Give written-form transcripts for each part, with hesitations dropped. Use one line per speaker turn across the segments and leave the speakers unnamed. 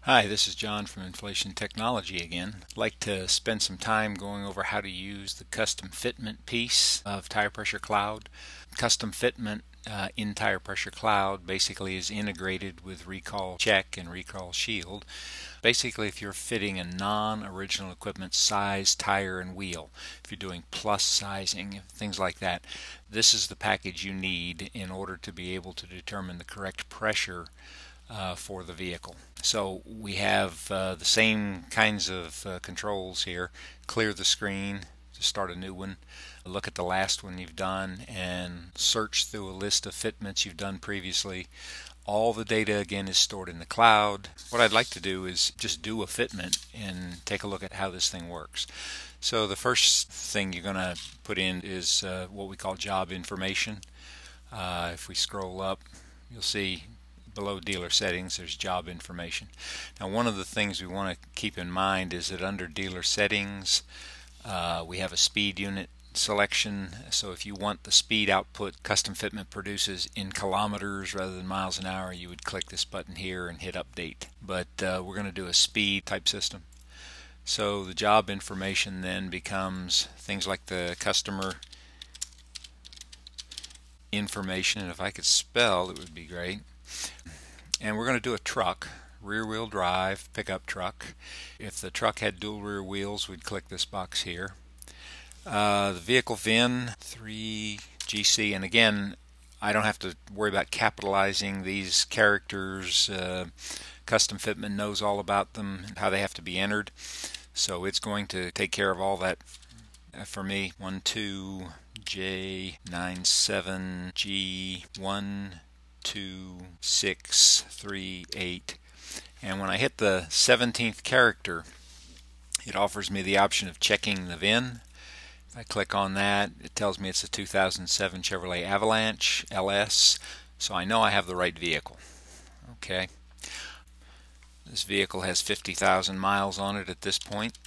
Hi, this is John from Inflation Technology again. I'd like to spend some time going over how to use the custom fitment piece of Tire Pressure Cloud. Custom fitment in Tire Pressure Cloud basically is integrated with Recall Check and Recall Shield. Basically, if you're fitting a non-original equipment size tire and wheel, if you're doing plus sizing, things like that, this is the package you need in order to be able to determine the correct pressure for the vehicle. So we have the same kinds of controls here. Clear the screen to start a new one. Look at the last one you've done and search through a list of fitments you've done previously. All the data again is stored in the cloud. What I'd like to do is just do a fitment and take a look at how this thing works. So the first thing you're going to put in is what we call job information. If we scroll up, you'll see below dealer settings there's job information. Now, one of the things we want to keep in mind is that under dealer settings we have a speed unit selection. So if you want the speed output custom fitment produces in kilometers rather than miles an hour, you would click this button here and hit update. But we're going to do a speed type system. So the job information then becomes things like the customer information, and if I could spell it would be great. And we're going to do a truck, rear-wheel drive pickup truck. If the truck had dual rear wheels, we'd click this box here. The vehicle VIN 3GC, and again, I don't have to worry about capitalizing these characters. Custom Fitment knows all about them, how they have to be entered. So it's going to take care of all that for me. 12J97G126338, and when I hit the 17th character, it offers me the option of checking the VIN. If I click on that, it tells me it's a 2007 Chevrolet Avalanche LS, so I know I have the right vehicle. Okay, this vehicle has 50,000 miles on it at this point.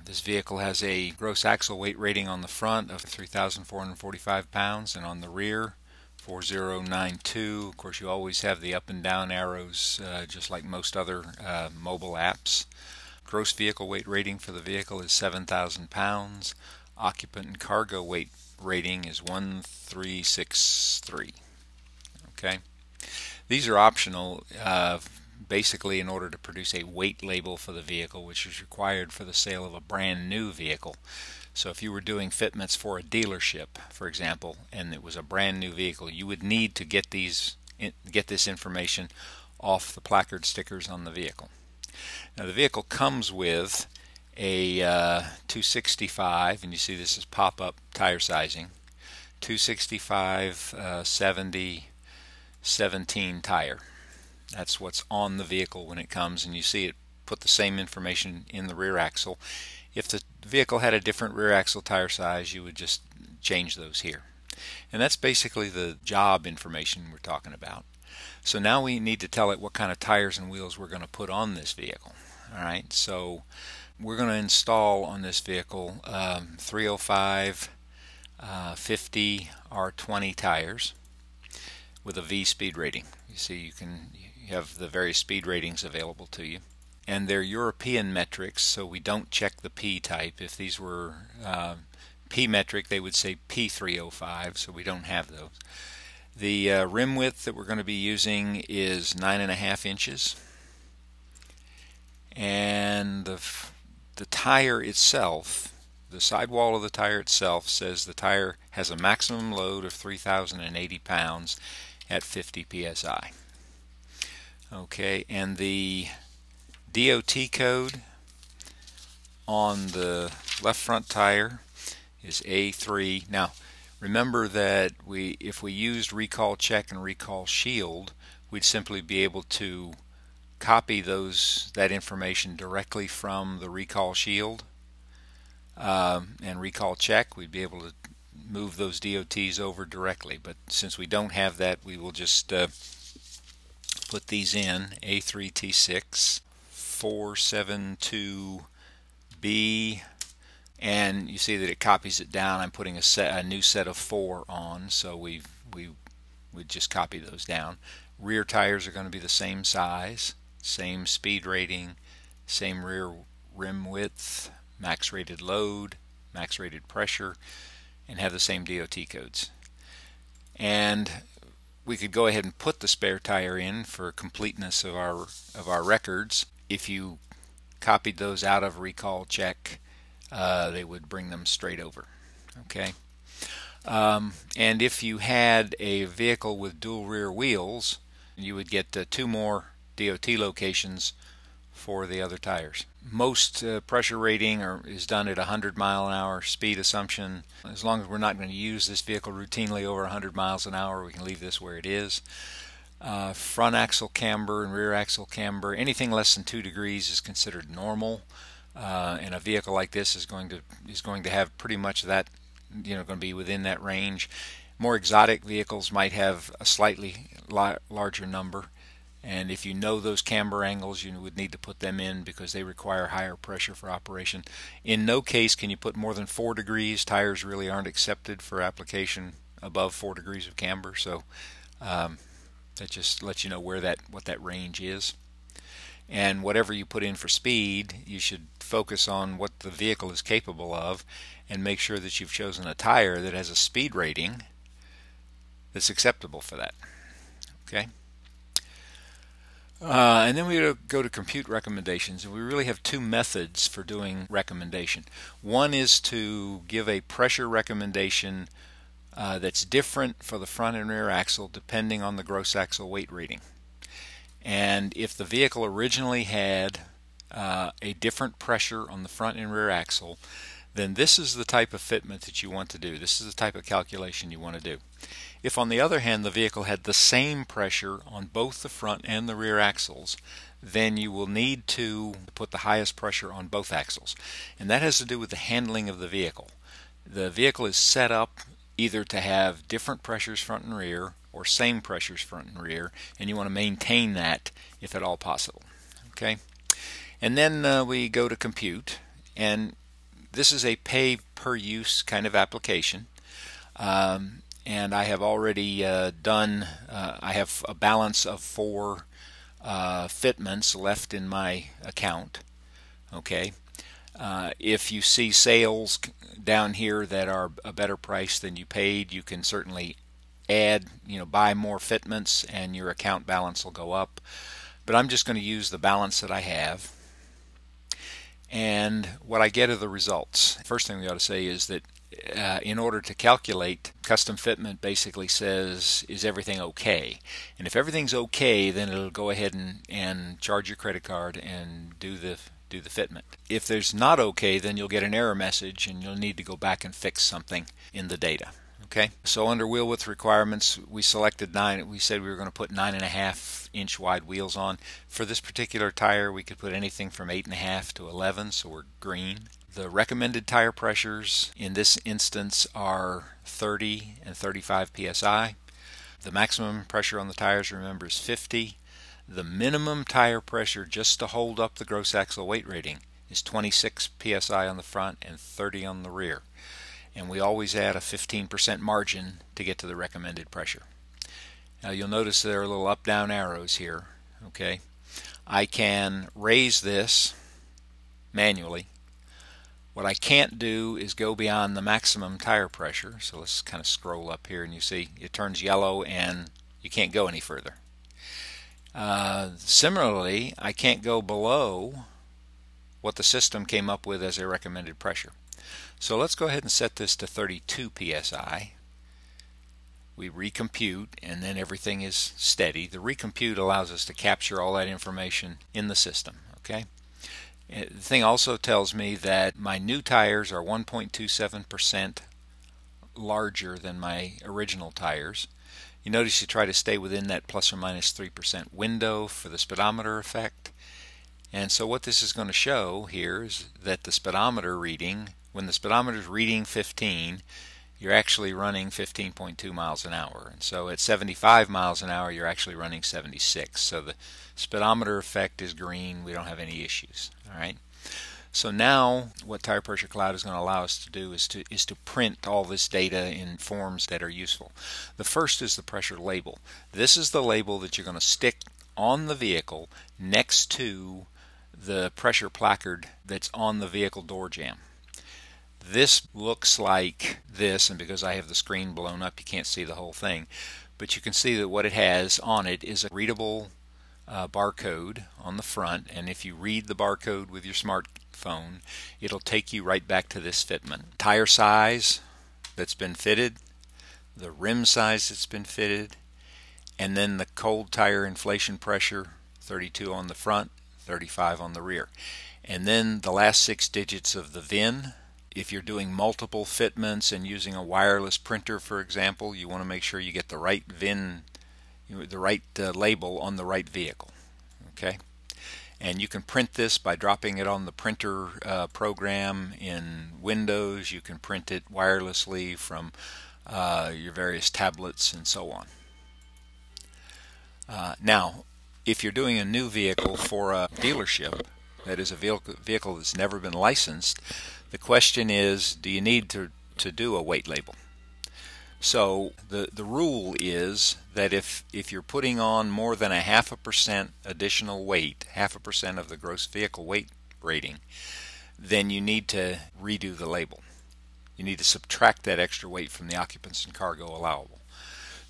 This vehicle has a gross axle weight rating on the front of 3,445 pounds, and on the rear 4092. Of course, you always have the up and down arrows just like most other mobile apps. Gross vehicle weight rating for the vehicle is 7,000 pounds. Occupant and cargo weight rating is 1363. Okay, these are optional basically in order to produce a weight label for the vehicle, which is required for the sale of a brand new vehicle. So if you were doing fitments for a dealership, for example, and it was a brand new vehicle, you would need to get this information off the placard stickers on the vehicle. Now, the vehicle comes with a 265, and you see this is pop-up tire sizing, 265 70 17 tire. That's what's on the vehicle when it comes, and you see it put the same information in the rear axle. If the vehicle had a different rear axle tire size, you would just change those here. And that's basically the job information we're talking about. So now we need to tell it what kind of tires and wheels we're going to put on this vehicle. Alright, so we're going to install on this vehicle 305 50 R20 tires with a V speed rating. You see, you have the various speed ratings available to you, and they're European metrics, so we don't check the P type. If these were P metric, they would say P305, so we don't have those. The rim width that we're going to be using is 9.5 inches, and the tire itself, the sidewall of the tire itself, says the tire has a maximum load of 3,080 pounds at 50 psi. Okay, and the DOT code on the left front tire is A3. Now, remember that if we used Recall Check and Recall Shield, we'd simply be able to copy that information directly from the Recall Shield and Recall Check. We'd be able to move those DOTs over directly, but since we don't have that, we will just put these in. A3T6 472B, and you see that it copies it down. I'm putting a new set of 4 on, so we would just copy those down. Rear tires are going to be the same size. same speed rating, same rear rim width, max rated load, max rated pressure, and have the same DOT codes. And we could go ahead and put the spare tire in for completeness of our records. If you copied those out of recall check, they would bring them straight over. Okay. And if you had a vehicle with dual rear wheels, you would get 2 more DOT locations for the other tires. Most pressure rating is done at 100 mile an hour speed assumption. As long as we're not going to use this vehicle routinely over 100 miles an hour, we can leave this where it is. Front axle camber and rear axle camber, anything less than 2 degrees is considered normal, and a vehicle like this is going to have pretty much that, going to be within that range. More exotic vehicles might have a slightly larger number, and if you know those camber angles, you would need to put them in because they require higher pressure for operation. In no case can you put more than 4 degrees. Tires really aren't accepted for application above 4 degrees of camber, so that just lets you know what that range is. And whatever you put in for speed, you should focus on what the vehicle is capable of and make sure that you've chosen a tire that has a speed rating that's acceptable for that. Okay. And then we go to compute recommendations, and we really have 2 methods for doing recommendation. One is to give a pressure recommendation that's different for the front and rear axle depending on the gross axle weight rating. And if the vehicle originally had a different pressure on the front and rear axle, then this is the type of fitment that you want to do. This is the type of calculation you want to do. If, on the other hand, the vehicle had the same pressure on both the front and the rear axles, then you will need to put the highest pressure on both axles. And that has to do with the handling of the vehicle. The vehicle is set up either to have different pressures front and rear or same pressures front and rear, and you want to maintain that if at all possible. Okay. And then we go to compute, and this is a pay per use kind of application. And I have already I have a balance of 4 fitments left in my account. Okay. If you see sales down here that are a better price than you paid, you can certainly add, buy more fitments and your account balance will go up. But I'm just going to use the balance that I have. And what I get are the results. First thing we ought to say is that in order to calculate, Custom Fitment basically says, is everything okay? And if everything's okay, then it'll go ahead and charge your credit card and do the fitment. If there's not okay, then you'll get an error message and you'll need to go back and fix something in the data. Okay, so under wheel width requirements, we selected 9. We said we were going to put 9.5 inch wide wheels on. For this particular tire, we could put anything from 8.5 to 11, so we're green. The recommended tire pressures in this instance are 30 and 35 psi. The maximum pressure on the tires, remember, is 50. The minimum tire pressure just to hold up the gross axle weight rating is 26 psi on the front and 30 on the rear. And we always add a 15% margin to get to the recommended pressure. Now you'll notice there are little up-down arrows here. Okay, I can raise this manually. What I can't do is go beyond the maximum tire pressure. So let's kind of scroll up here and you see it turns yellow and you can't go any further. Similarly, I can't go below what the system came up with as a recommended pressure. So let's go ahead and set this to 32 psi. We recompute and then everything is steady. The recompute allows us to capture all that information in the system. Okay. The thing also tells me that my new tires are 1.27% larger than my original tires. You notice you try to stay within that plus or minus 3% window for the speedometer effect. And so what this is going to show here is that the speedometer reading, when the speedometer is reading 15, you're actually running 15.2 miles an hour. And so at 75 miles an hour, you're actually running 76. So the speedometer effect is green. We don't have any issues. All right. So now what Tire Pressure Cloud is going to allow us to do is to print all this data in forms that are useful. The first is the pressure label. This is the label that you're going to stick on the vehicle next to the pressure placard that's on the vehicle door jamb. This looks like this, and because I have the screen blown up you can't see the whole thing, but you can see that what it has on it is a readable barcode on the front, and if you read the barcode with your smartphone it'll take you right back to this fitment. Tire size that's been fitted, the rim size that's been fitted, and then the cold tire inflation pressure, 32 on the front, 35 on the rear, and then the last 6 digits of the VIN. If you're doing multiple fitments and using a wireless printer, for example, you want to make sure you get the right VIN, the right label on the right vehicle. Okay, and you can print this by dropping it on the printer program in Windows. You can print it wirelessly from your various tablets and so on. Now, if you're doing a new vehicle for a dealership, that is a vehicle that's never been licensed, the question is, do you need to do a weight label? So the rule is that if you're putting on more than 0.5% additional weight, 0.5% of the gross vehicle weight rating, then you need to redo the label. You need to subtract that extra weight from the occupants and cargo allowable.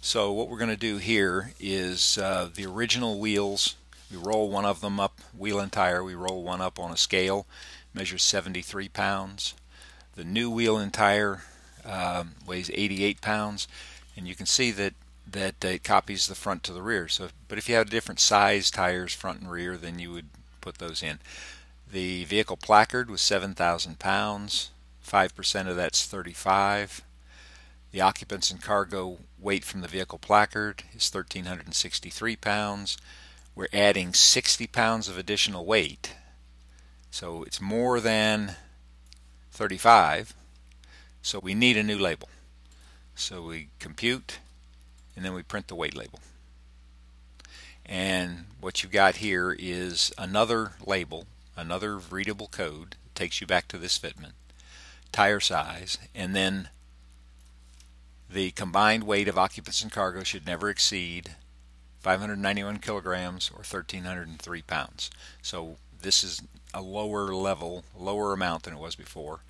So what we're going to do here is the original wheels, we roll one of them up, wheel and tire, we roll one up on a scale, measures 73 pounds. The new wheel and tire weighs 88 pounds, and you can see that it copies the front to the rear. So, but if you have different size tires, front and rear, then you would put those in. The vehicle placard was 7,000 pounds. 5% of that's 35. The occupants and cargo weight from the vehicle placard is 1,363 pounds. We're adding 60 pounds of additional weight, so it's more than 35, so we need a new label. So we compute and then we print the weight label, and what you've got here is another label, another readable code that takes you back to this fitment, tire size, and then the combined weight of occupants and cargo should never exceed 591 kilograms or 1,303 pounds. So this is a lower level, lower amount than it was before.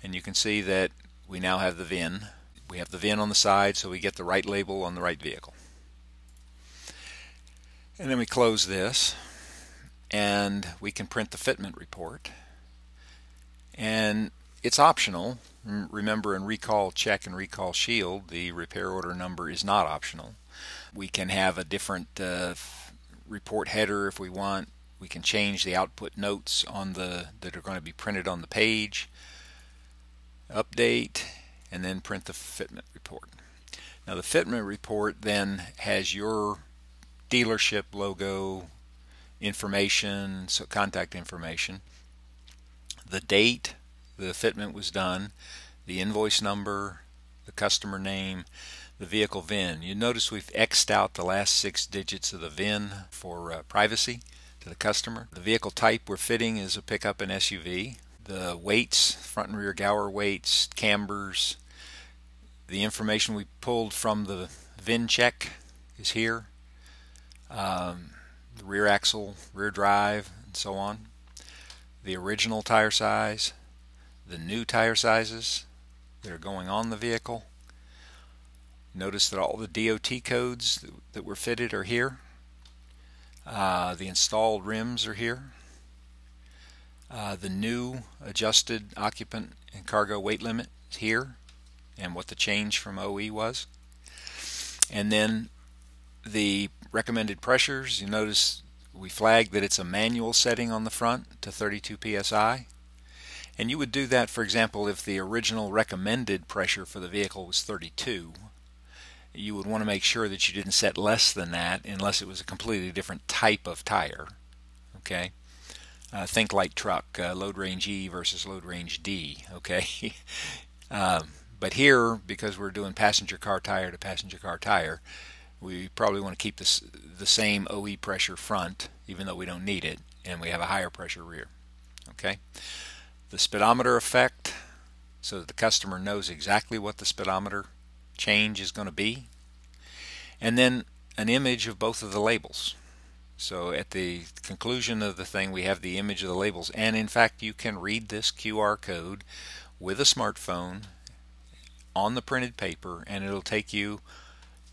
And you can see that we now have the VIN. We have the VIN on the side, so we get the right label on the right vehicle. And then we close this, and we can print the fitment report. And it's optional. Remember, in Recall Check and Recall Shield, the repair order number is not optional. We can have a different report header if we want. We can change the output notes on that are going to be printed on the page. Update, and then print the fitment report. Now the fitment report then has your dealership logo, information, so contact information, the date the fitment was done, the invoice number, the customer name, the vehicle VIN. You notice we've X'd out the last 6 digits of the VIN for privacy to the customer. The vehicle type we're fitting is a pickup and SUV. The weights, front and rear Gower weights, cambers. The information we pulled from the VIN check is here. The rear axle, rear drive, and so on. The original tire size, the new tire sizes that are going on the vehicle. Notice that all the DOT codes that were fitted are here. The installed rims are here. The new adjusted occupant and cargo weight limit is here, and what the change from OE was. And then the recommended pressures, you notice we flagged that it's a manual setting on the front to 32 psi. And you would do that, for example, if the original recommended pressure for the vehicle was 32. You would want to make sure that you didn't set less than that unless it was a completely different type of tire. Okay, think light truck, load range E versus load range D. Okay, but here, because we're doing passenger car tire to passenger car tire, we probably want to keep the same OE pressure front, even though we don't need it, and we have a higher pressure rear. Okay, the speedometer effect, so that the customer knows exactly what the speedometer change is going to be, and then an image of both of the labels. So at the conclusion of the thing, we have the image of the labels, and in fact you can read this QR code with a smartphone on the printed paper, and it'll take you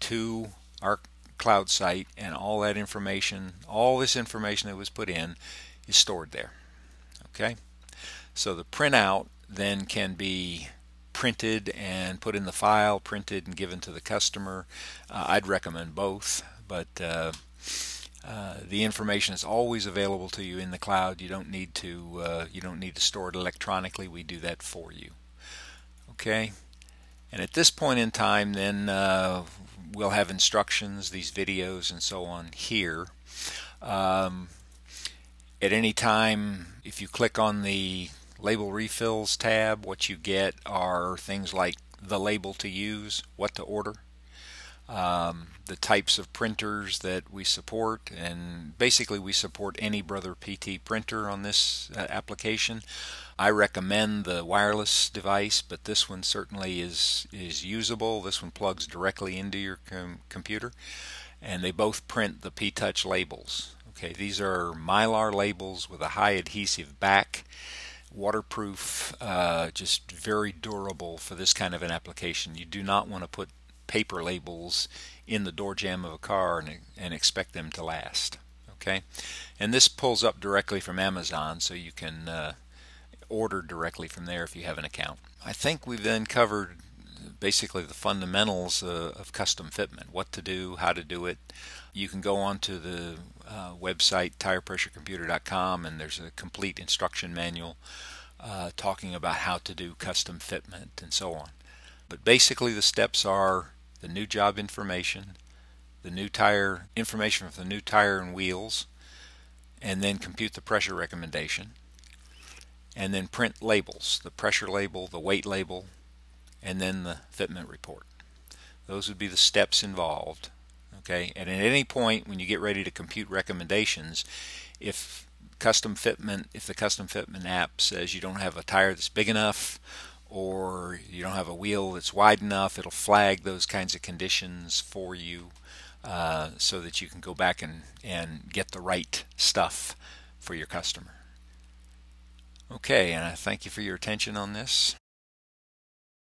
to our cloud site, and all that information, all this information that was put in, is stored there. Okay, so the printout then can be printed and put in the file, printed and given to the customer. I'd recommend both, but the information is always available to you in the cloud. You don't need to store it electronically. We do that for you. Okay, and at this point in time, then we'll have instructions, these videos, and so on here. At any time, if you click on the Label Refills tab, what you get are things like the label to use, what to order, the types of printers that we support, and basically we support any Brother PT printer on this application. I recommend the wireless device, but this one certainly is usable. This one plugs directly into your computer, and they both print the P-Touch labels. Okay, these are Mylar labels with a high adhesive back, waterproof, just very durable for this kind of an application. You do not want to put paper labels in the door jamb of a car and expect them to last. Okay, and this pulls up directly from Amazon, so you can order directly from there if you have an account. I think we've then covered basically the fundamentals of custom fitment, what to do, how to do it. You can go on to the website tirepressurecomputer.com, and there's a complete instruction manual talking about how to do custom fitment and so on. But basically the steps are the new job information, the new tire information for the new tire and wheels, and then compute the pressure recommendation, and then print labels, the pressure label, the weight label, and then the fitment report. Those would be the steps involved. Okay, and at any point when you get ready to compute recommendations, if the custom fitment app says you don't have a tire that's big enough, or you don't have a wheel that's wide enough, it'll flag those kinds of conditions for you, so that you can go back and get the right stuff for your customer. Okay, and I thank you for your attention on this.